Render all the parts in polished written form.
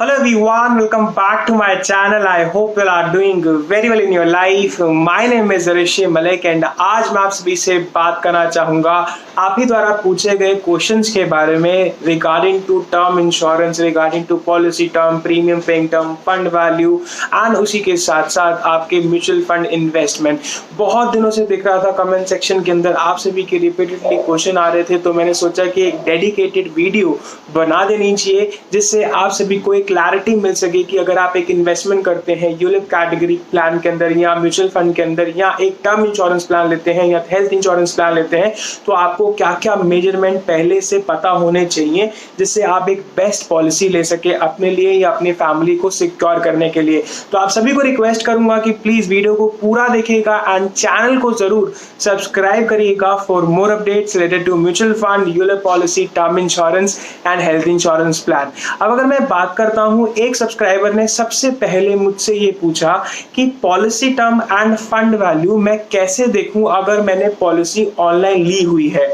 Hello everyone, welcome back to my channel. I hope you all are doing very well in your life. My name is Rishi Malik and आज मैं आप सभी से बात करना चाहूँगा आप ही द्वारा पूछे गए क्वेश्चंस के बारे में regarding to term insurance, regarding to policy term, premium paying term, fund value and उसी के साथ साथ आपके म्यूचुअल फंड इन्वेस्टमेंट। बहुत दिनों से दिख रहा था कमेंट सेक्शन के अंदर आप सभी के रिपीटेडली क्वेश्चन आ रहे थे, तो मैंने सोचा कि एक डेडिकेटेड वीडियो बना देनी चाहिए जिससे आप सभी को क्लैरिटी मिल सके कि अगर आप एक इन्वेस्टमेंट करते हैं यूलिप कैटेगरी प्लान के अंदर या म्यूचुअल फंड के अंदर या एक टर्म इंश्योरेंस प्लान लेते हैं या हेल्थ इंश्योरेंस प्लान लेते हैं तो आपको क्या क्या मेजरमेंट पहले से पता होने चाहिए जिससे आप एक बेस्ट पॉलिसी ले सके अपने लिए या अपनी फैमिली को सिक्योर करने के लिए। तो आप सभी को रिक्वेस्ट करूंगा कि प्लीज वीडियो को पूरा देखिएगा एंड चैनल को जरूर सब्सक्राइब करिएगा for more updates related to mutual fund, ULIP policy, term insurance and health insurance plan. अब अगर मैं बात करता हूं, एक सब्सक्राइबर ने सबसे पहले मुझसे ये पूछा कि policy term end fund value मैं कैसे देखूं अगर मैंने पॉलिसी ऑनलाइन ली हुई है।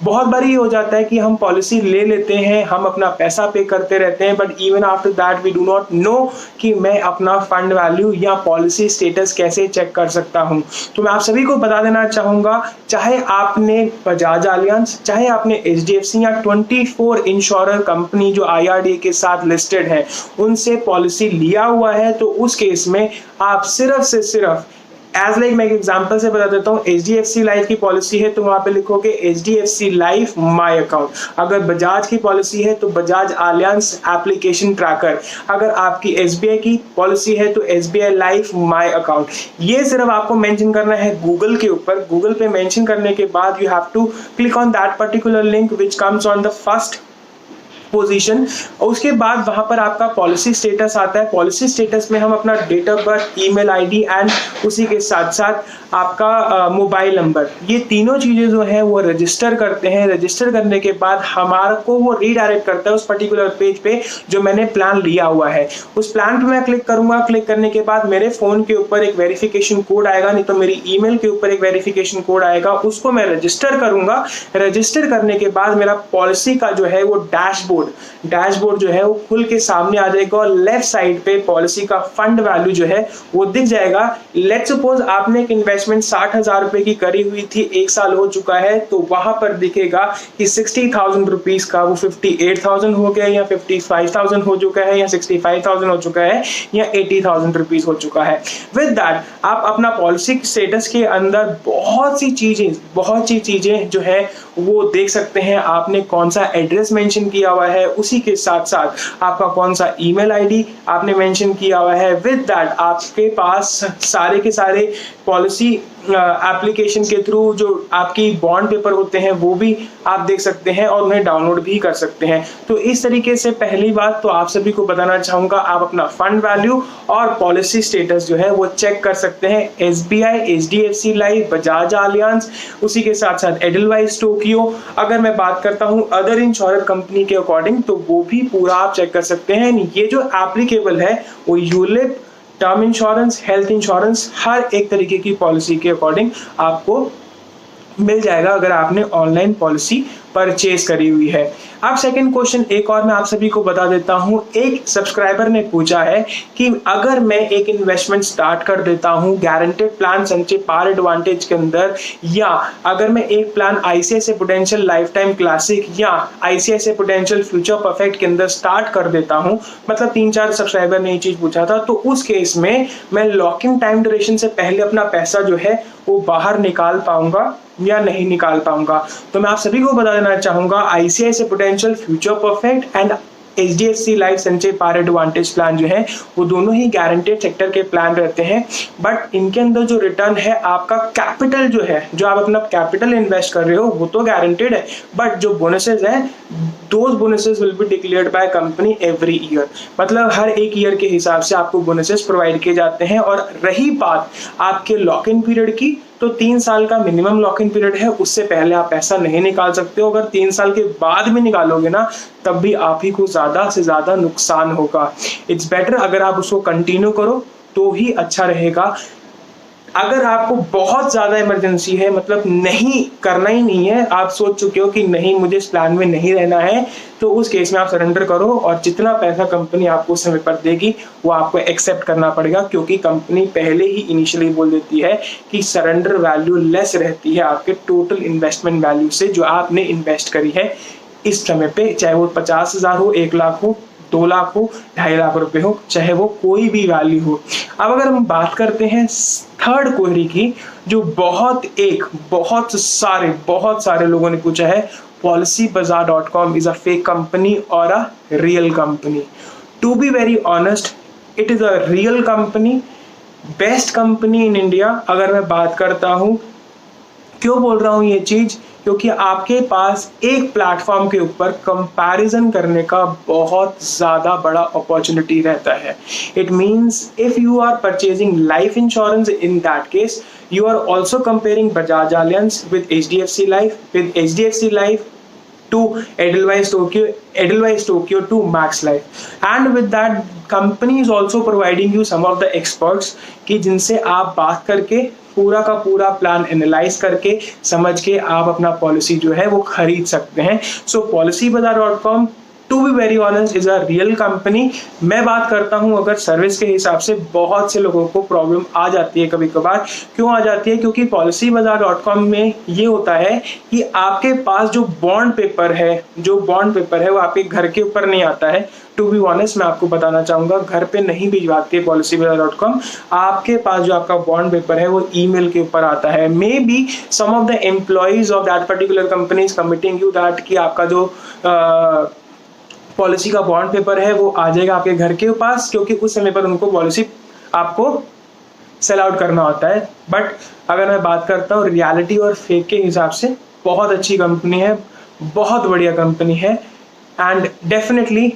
बहुत बार ये हो जाता है कि हम पॉलिसी ले लेते हैं, हम अपना पैसा पे करते रहते हैं, but even after that we do not know कि मैं अपना फंड वैल्यू या पॉलिसी स्टेटस कैसे चेक कर सकता हूं। तो मैं आप सभी को बता देना चाहूंगा, चाहे आपने बजाज एलियांज, चाहे आपने एचडीएफसी या 24 इंश्योरर कंपनी जो आईआरडीए के साथ लिस्टेड है उनसे पॉलिसी लिया हुआ है, तो उस केस में आप सिर्फ से सिर्फ मैं एक एग्जांपल से बता देता हूँ, एचडीएफसी लाइफ की पॉलिसी है तो वहां पे लिखोगे एचडीएफसी लाइफ माय अकाउंट। अगर बजाज की पॉलिसी है तो बजाज एलियांज एप्लीकेशन ट्रैकर। अगर आपकी एसबीआई की पॉलिसी है तो एसबीआई लाइफ माय अकाउंट। ये सिर्फ आपको मेंशन करना है गूगल के ऊपर। गूगल पे मेंशन करने के बाद you have to click on that particular link which comes on the first position और उसके बाद वहां पर आपका पॉलिसी स्टेटस आता है। पॉलिसी स्टेटस में हम अपना date of birth, email ID and उसी के साथ साथ आपका मोबाइल नंबर, ये तीनों चीजें जो है वो रजिस्टर करते हैं। रजिस्टर करने के बाद हमारे को वो रीडायरेक्ट करता है उस पर्टिकुलर पेज पे जो मैंने प्लान लिया हुआ है। उस प्लान पे मैं क्लिक करूंगा। क्लिक करने के बाद मेरे फोन के ऊपर एक वेरिफिकेशन कोड आएगा, नहीं तो मेरी ईमेल के ऊपर एक वेरिफिकेशन कोड आएगा, उसको मैं रजिस्टर करूंगा। रजिस्टर करने के बाद मेरा पॉलिसी का जो है वो डैशबोर्ड जो है वो खुल के सामने आ जाएगा और लेफ्ट साइड पे पॉलिसी का फंड वैल्यू जो है वो दिख जाएगा। लेट्स सपोज आपने एक इन्वेस्टमेंट 60,000 रुपए की करी हुई थी, 1 साल हो चुका है, तो वहां पर दिखेगा कि 60,000 रुपीज का वो 58,000 हो गया या 55,000 हो चुका है या 65,000 हो चुका है या 80,000 रुपीज हो चुका है। विद दैट आप अपना पॉलिसी स्टेटस के अंदर बहुत सी चीजें जो है वो देख सकते हैं। आपने कौन सा एड्रेस मेंशन किया हुआ है, उसी के साथ साथ आपका कौन सा ईमेल आईडी आपने मेंशन किया हुआ है। विद दैट आपके पास सारे के सारे पॉलिसी एप्लीकेशन के थ्रू जो आपकी बॉन्ड पेपर होते हैं वो भी आप देख सकते हैं और उन्हें डाउनलोड भी कर सकते हैं। तो इस तरीके से पहली बात तो आप सभी को बताना चाहूंगा, आप अपना फंड वैल्यू और पॉलिसी स्टेटस जो है वो चेक कर सकते हैं। SBI, HDFC life, Bajaj Allianz, उसी के साथ साथ एडलवाइस, टोक्यो। अगर मैं बात करता हूं अदर इंश्योरर कंपनी के अकॉर्डिंग तो वो भी पूरा आप चेक कर सकते हैं। ये जो एप्लीकेबल है वो ULIP, term insurance, health insurance, हर एक तरीके की पॉलिसी के अकॉर्डिंग आपको मिल जाएगा अगर आपने ऑनलाइन पॉलिसी परचेज करी हुई है। अब सेकंड क्वेश्चन एक और मैं आप सभी को बता देता हूं। एक सब्सक्राइबर ने पूछा है कि अगर मैं एक इन्वेस्टमेंट स्टार्ट कर देता हूं गारंटेड प्लान संचय पार एडवांटेज के अंदर, या अगर मैं एक plan ICICI prudential life time classic या आईसीआईसीआई प्रूडेंशियल फ्यूचर परफेक्ट के अंदर स्टार्ट कर देता हूं, मतलब 3-4 सब्सक्राइबर ने ये चीज पूछा था, तो उस केस में मैं लॉकिंग टाइम ड्यूरेशन से पहले अपना पैसा जो है वो बाहर निकाल पाऊंगा या नहीं निकाल पाऊंगा। तो मैं आप सभी को बता देना चाहूंगा, ICICI prudential future perfect and HDFC life संचय पार एडवांटेज प्लान जो है वो दोनों ही गारंटेड सेक्टर के प्लान रहते हैं, बट इनके अंदर जो रिटर्न है आपका कैपिटल जो है, जो आप अपना कैपिटल इन्वेस्ट कर रहे हो वो तो गारंटेड है, बट जो बोनसेस हैं those bonuses will be declared by company every year. मतलब हर एक ईयर के हिसाब से आपको बोनसेस प्रोवाइड किए जाते हैं। और रही बात आपके लॉक इन पीरियड की, तो 3 साल का मिनिमम लॉक इन पीरियड है, उससे पहले आप पैसा नहीं निकाल सकते हो। अगर 3 साल के बाद में निकालोगे ना तब भी आप ही को ज्यादा से ज्यादा नुकसान होगा। इट्स बेटर अगर आप उसको कंटिन्यू करो तो ही अच्छा रहेगा। अगर आपको बहुत ज़्यादा इमरजेंसी है, मतलब नहीं करना ही नहीं है, आप सोच चुके हो कि नहीं मुझे इस प्लान में नहीं रहना है, तो उस केस में आप सरेंडर करो और जितना पैसा कंपनी आपको उस समय पर देगी वो आपको एक्सेप्ट करना पड़ेगा, क्योंकि कंपनी पहले ही इनिशियली बोल देती है कि सरेंडर वैल्यू लेस रहती है आपके टोटल इन्वेस्टमेंट वैल्यू से जो आपने इन्वेस्ट करी है इस समय पे, चाहे वो 50,000 हो, 1 लाख हो, 2 लाख हो, 2.5 लाख रुपए हो, चाहे वो कोई भी वैल्यू हो। अब अगर हम बात करते हैं थर्ड क्वेरी की, जो बहुत सारे लोगों ने पूछा है, policybazaar.com is a fake company or a real company? To be very honest, it is a real company, best company in India. अगर मैं बात करता हूँ, क्यों बोल रहा हूँ ये चीज, क्योंकि आपके पास एक प्लेटफॉर्म के ऊपर कंपैरिजन करने का बहुत ज़्यादा बड़ा अपॉर्चुनिटी रहता है। It means if you are purchasing life insurance, in that case you are also comparing Bajaj Allianz with HDFC Life, with HDFC Life to Edelweiss Tokyo to Max Life, and with that company is also providing you some of the experts कि जिनसे आप बात करके पूरा का पूरा plan analyse करके समझ के आप अपना पॉलिसी जो है वो खरीद सकते हैं। So policybazaar.com to be very honest is a real company. मैं बात करता हूं अगर सर्विस के हिसाब से, बहुत से लोगों को प्रॉब्लम आ जाती है कभी कभार। क्यों आ जाती है? क्योंकि policybazaar.com में ये होता है कि आपके पास जो बॉन्ड पेपर है वो आपके घर के ऊपर नहीं आता है। टू बी ऑनेस्ट मैं आपको बताना चाहूंगा, घर पे नहीं भिजवाती है policybazaar.com। आपके पास जो आपका बॉन्ड पेपर है वो ईमेल के ऊपर आता है। Maybe some of the employees of that particular company is committing you that कि आपका जो पॉलिसी का बॉन्ड पेपर है वो आ जाएगा आपके घर के पास, क्योंकि उस समय पर उनको पॉलिसी आपको सेल आउट करना होता है। बट अगर मैं बात करता हूँ रियलिटी और फेक के हिसाब से, बहुत अच्छी कंपनी है, बहुत बढ़िया कंपनी है। एंड डेफिनेटली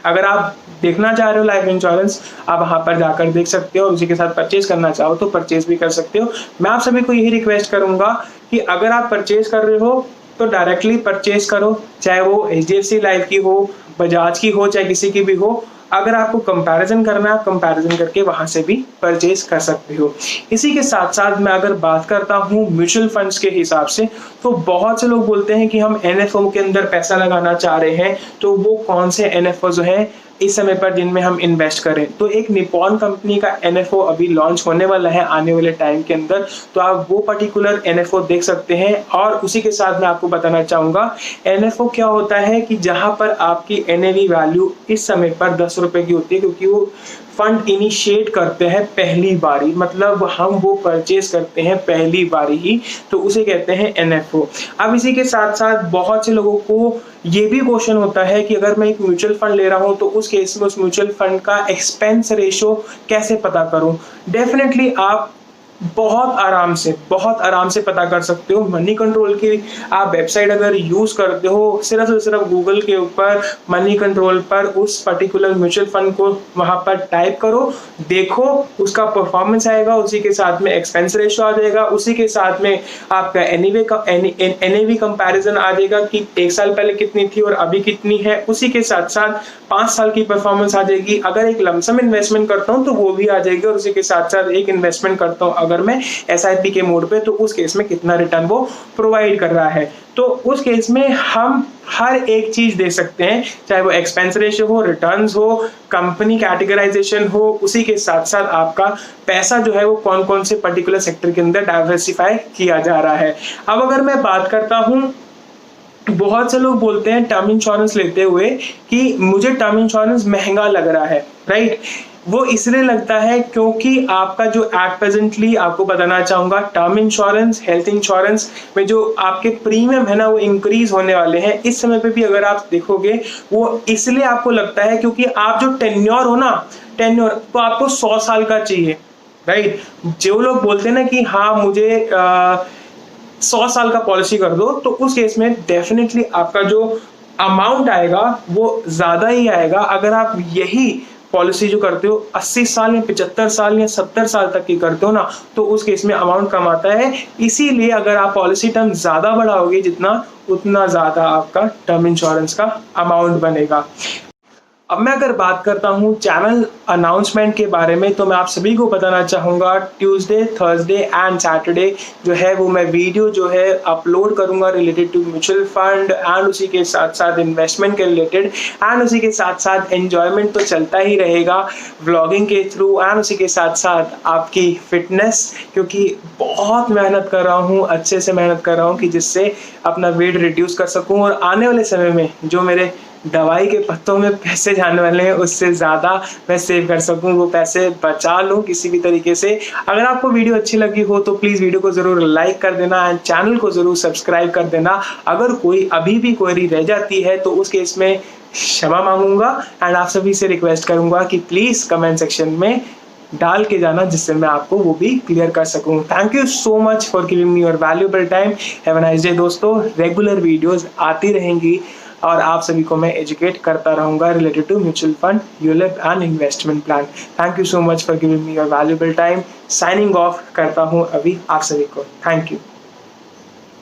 अगर आप देखना चाह रहे हो लाइफ इंश्योरेंस, आप वहाँ पर जाकर देख सकते हो और उसी के साथ परचेज करना चाहो तो परचेज भी कर सकते हो। मैं आप सभी को यही रिक्वेस्ट करूंगा कि अगर आप परचेज कर रहे हो तो डायरेक्टली परचेज करो, चाहे वो HDFC लाइफ की हो, बजाज की हो, चाहे किसी की भी हो। अगर आपको कंपैरिजन करना है, आप कंपैरिजन करके वहां से भी परचेज कर सकते हो। इसी के साथ साथ मैं अगर बात करता हूँ म्यूचुअल फंड्स के हिसाब से, तो बहुत से लोग बोलते हैं कि हम NFO के अंदर पैसा लगाना चाह रहे हैं, तो वो कौन से NFOs हैं इस समय पर जिनमें हम इन्वेस्ट करें। तो एक निपॉन कंपनी का NFO अभी लॉन्च होने वाला है आने वाले टाइम के अंदर, तो आप वो पर्टिकुलर NFO देख सकते हैं। और उसी के साथ मैं आपको बताना चाहूंगा NFO क्या होता है, कि जहां पर आपकी NAV वैल्यू इस समय पर 10 रुपए की होती है, क्योंकि वो फंड इनिशिएट करते हैं पहली बारी, मतलब हम वो परचेज करते हैं पहली बारी ही, तो उसे कहते हैं NFO। अब इसी के साथ साथ बहुत से लोगों को ये भी क्वेश्चन होता है कि अगर मैं एक म्यूचुअल फंड ले रहा हूं तो उस केस में उस म्यूचुअल फंड का एक्सपेंस रेशो कैसे पता करूं। डेफिनेटली आप बहुत आराम से पता कर सकते हो। मनी कंट्रोल की आप वेबसाइट अगर यूज करते हो, सिर्फ गूगल के ऊपर मनी कंट्रोल पर उस पर्टिकुलर म्यूचुअल फंड को वहां पर टाइप करो, देखो उसका परफॉर्मेंस आएगा, उसी के साथ में एक्सपेंस रेशो आ जाएगा, उसी के साथ में आपका NAV कंपैरिजन आ जाएगा कि 1 साल पहले कितनी थी और अभी कितनी है, उसी के साथ साथ 5 साल की परफॉर्मेंस आ जाएगी। अगर एक लमसम इन्वेस्टमेंट करता हूँ तो वो भी आ जाएगी, और उसी के साथ साथ एक इन्वेस्टमेंट करता हूँ अगर मैं SIP के मोड पे, तो उस केस में कितना रिटर्न वो प्रोवाइड कर रहा है। तो उस केस में हम हर एक चीज दे सकते हैं, चाहे वो एक्सपेंस रेशियो हो, रिटर्न्स हो, कंपनी कैटेगराइजेशन हो, उसी के साथ साथ आपका पैसा जो है वो कौन कौन से पर्टिकुलर सेक्टर के अंदर डाइवर्सिफाई किया जा रहा है। अब अगर मैं बात करता हूँ, बहुत से लोग बोलते हैं टर्म इंश्योरेंस लेते हुए कि मुझे टर्म इंश्योरेंस महंगा लग रहा है, राइट। वो इसलिए लगता है क्योंकि आपका जो एट प्रेजेंटली आपको बताना चाहूंगा, टर्म इंश्योरेंस, हेल्थ इंश्योरेंस में जो आपके प्रीमियम है ना वो इंक्रीज होने वाले हैं इस समय पे भी। अगर आप देखोगे वो इसलिए आपको लगता है क्योंकि आप जो टेन्योर हो ना, टेन्योर तो आपको 100 साल का चाहिए, राइट। जो लोग बोलते हैं ना कि हाँ मुझे 100 साल का पॉलिसी कर दो, तो उस केस में डेफिनेटली आपका जो अमाउंट आएगा वो ज्यादा ही आएगा। अगर आप यही पॉलिसी जो करते हो 80 साल या 75 साल या 70 साल तक की करते हो ना, तो उस केस में अमाउंट कम आता है। इसीलिए अगर आप पॉलिसी टर्म ज्यादा बढ़ाओगे जितना, उतना ज्यादा आपका टर्म इंश्योरेंस का अमाउंट बनेगा। अब मैं अगर बात करता हूँ चैनल अनाउंसमेंट के बारे में, तो मैं आप सभी को बताना चाहूँगा ट्यूसडे, थर्सडे एंड सैटरडे जो है वो मैं वीडियो जो है अपलोड करूँगा related to mutual fund and उसी के साथ साथ इन्वेस्टमेंट के रिलेटेड एंड उसी के साथ साथ एन्जॉयमेंट तो चलता ही रहेगा व्लॉगिंग के थ्रू एंड उसी के साथ साथ आपकी फिटनेस, क्योंकि बहुत मेहनत कर रहा हूँ, अच्छे से मेहनत कर रहा हूँ कि जिससे अपना वेट रिड्यूस कर सकूँ और आने वाले समय में जो मेरे दवाई के पत्तों में पैसे जाने वाले हैं उससे ज़्यादा मैं सेव कर सकूं, वो पैसे बचा लूं किसी भी तरीके से। अगर आपको वीडियो अच्छी लगी हो तो प्लीज़ वीडियो को ज़रूर लाइक कर देना एंड चैनल को ज़रूर सब्सक्राइब कर देना। अगर कोई अभी भी क्वेरी रह जाती है तो उस केस में क्षमा मांगूंगा एंड आप सभी से रिक्वेस्ट करूंगा कि प्लीज़ कमेंट सेक्शन में डाल के जाना जिससे मैं आपको वो भी क्लियर कर सकूं। Thank you so much for giving me your valuable time. Have a nice day दोस्तों। रेगुलर वीडियोस आती रहेंगी और आप सभी को मैं एजुकेट करता रहूंगा related to mutual fund, ULIP and investment plan. Thank you so much for giving me your valuable time. Signing off करता हूं अभी आप सभी को। Thank you.